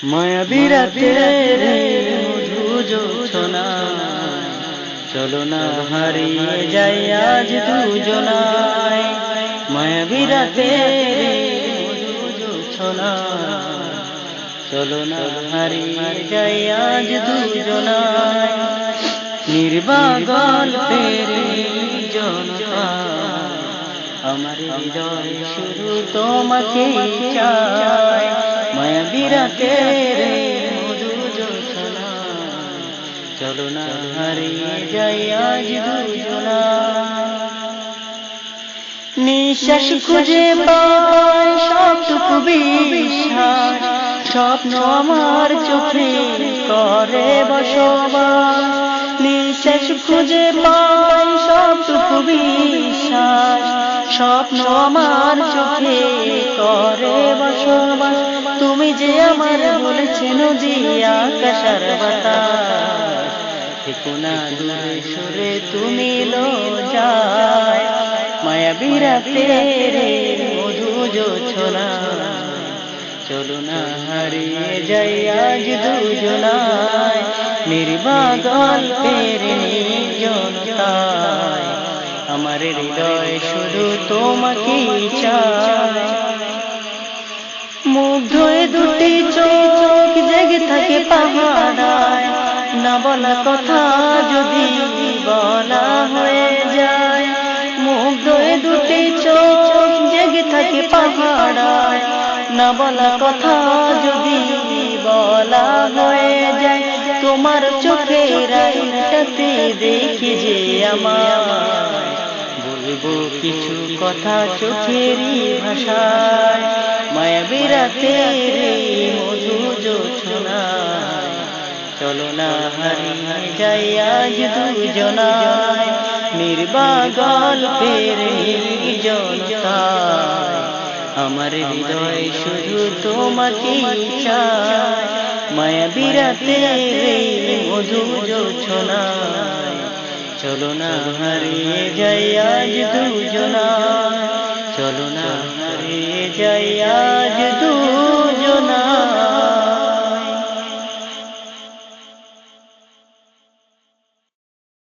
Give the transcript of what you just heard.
মায়াবী রাতের মধু জোছনায় চলো না হারিয়ে যাই আজ দুজনায়। মায়াবী রাতের মধু জোছনায় চলো না হারিয়ে যাই আজ দুজনায়। নির্বাগল পেরে জনতায় আমার হৃদয় শুধু তোমাকে চায়। মায়াবী রাতের মধু জোছনায় চলো না হারিয়ে যাই আজ দুজনায়। নিঃশ্বাস খুঁজে পাই সবটুকু বিশ্বাস, স্বপ্ন আমার চোখে করে বসবাস। নিঃশ্বাস খুঁজে পাই সবটুকু বিশ্বাস, স্বপ্ন আমার চোখে করে বসবাস। তুমি যে আমার বলেছে নদী আকাশ আর বাতাস, থেকো না দূরে সরে তুমি লো যায়। মায়াবী রাতের মধু জোছনায় চলো না হারিয়ে যাই আজ দুজনায়। নির্বাগল পেরে নির্জনতায় আমার হৃদয় শুধু তোমাকে চায়। মুগ্ধ এ দুটি চোখ জেগে থাকে পাহাড়ায়, না বলা কথা যদি বলা হয়ে যায়। মুগ্ধ এ দুটি চোখ জেগে থাকে পাহাড়ায়, না বলা কথা যদি বলা হয়ে যায়। তোমার চোখের আইনাটাতে দেখি যে আমায় বলবো কিছু কথা চোখেরই ভাষায়। মায়াবী রাতের মধু জোছনায় চলো না হারিয়ে যাই আজ দুজনায়। নির্বাগল পেরে নির্জনতায় আমার হৃদয় শুধু তোমাকে চায়। মায়াবী রাতের মধু জোছনায় চলো না হারিয়ে যাই আজ দুজনায়। চলো না হারিয়ে যাই আজ